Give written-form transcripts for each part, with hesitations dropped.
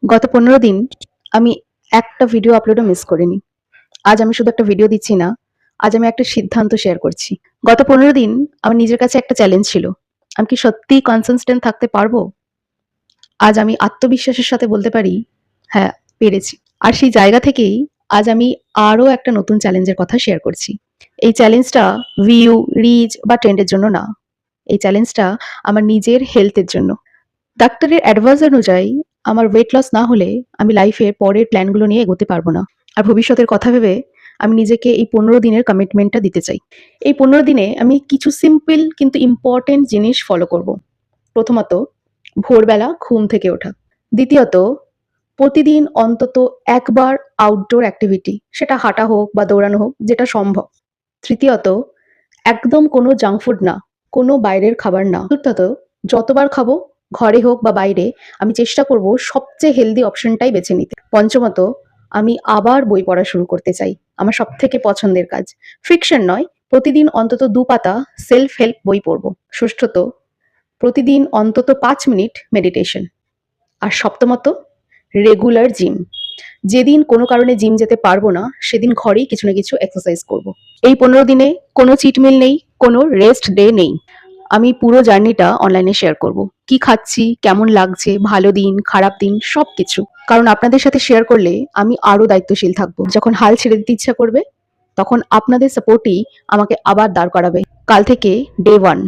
গত ১৫ দিন আমি একটা ভিডিও আপলোডও মিস করিনি। আজ আমি শুধু একটা ভিডিও দিচ্ছি না, আজ আমি একটা সিদ্ধান্ত শেয়ার করছি। গত ১৫ দিন আমার নিজের কাছে একটা চ্যালেঞ্জ ছিল। আমি কি সত্যিই কনসিস্টেন্ট থাকতে পারবো? আজ আমি আত্মবিশ্বাসের সাথে বলতে পারি, হ্যাঁ, পেরেছি। আর সেই জায়গা থেকেই আজ আমি আরো একটা নতুন চ্যালেঞ্জের কথা শেয়ার করছি। এই চ্যালেঞ্জটা ভিউ, রিচ বা ট্রেন্ডের জন্য না। এই চ্যালেঞ্জটা আমার নিজের হেলথের জন্য। ডাক্তারের অ্যাডভাইস অনুযায়ী আমার ওয়েট লস না হলে আমি লাইফে পরের প্ল্যানগুলো নিয়ে এগোতে পারবো না। আর ভবিষ্যতের কথা ভেবে আমি নিজেকে এই ১৫ দিনের কমিটমেন্টটা দিতে চাই। এই ১৫ দিনে আমি কিছু সিম্পল কিন্তু ইম্পর্টেন্ট জিনিস ফলো করব। প্রথমত, ভোরবেলা ঘুম থেকে ওঠা। দ্বিতীয়ত, প্রতিদিন অন্তত একবার আউটডোর অ্যাক্টিভিটি, সেটা হাঁটা হোক বা দৌড়ানো হোক, যেটা সম্ভব। তৃতীয়ত, একদম কোনো জাঙ্ক ফুড না, কোনো বাইরের খাবার না। চতুর্থত, যতবার খাবো ঘরে হোক বা বাইরে, আমি চেষ্টা করব সবচেয়ে হেলদি অপশনটাই বেছে নিতে। পঞ্চমত, আমি আবার বই পড়া শুরু করতে চাই। আমার সবথেকে পছন্দের কাজ। ফিকশন নয়, প্রতিদিন অন্তত ২ পাতা সেলফ হেল্প বই পড়ব। ষষ্ঠত, প্রতিদিন অন্তত ৫ মিনিট মেডিটেশন। আর সপ্তমত, রেগুলার জিম। যেদিন কোনো কারণে জিম যেতে পারবো না, সেদিন ঘরেই কিছু না কিছু এক্সারসাইজ করব। এই ১৫ দিনে কোনো চিট মিল নেই, কোনো রেস্ট ডে নেই। আমি পুরো জার্নিটা অনলাইনে শেয়ার করব। কি খাচ্ছি, কেমন লাগছে, ভালো দিন, খারাপ দিন, সবকিছু। কারণ আপনাদের সাথে শেয়ার করলে আমি আরো দায়িত্বশীল থাকবো। যখন হাল ছেড়ে দিতে ইচ্ছা করবে, তখন আপনাদের সাপোর্টই আমাকে আবার দাঁড় করাবে। কাল থেকে ডে 1।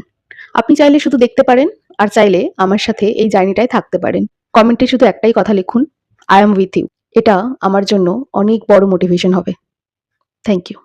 আপনি চাইলে শুধু দেখতে পারেন, আর চাইলে আমার সাথে এই জার্নিটায় থাকতে পারেন। কমেন্টে শুধু একটাই কথা লিখুন, আই এম উইথ ইউ। এটা আমার জন্য অনেক বড় মোটিভেশন হবে। Thank you.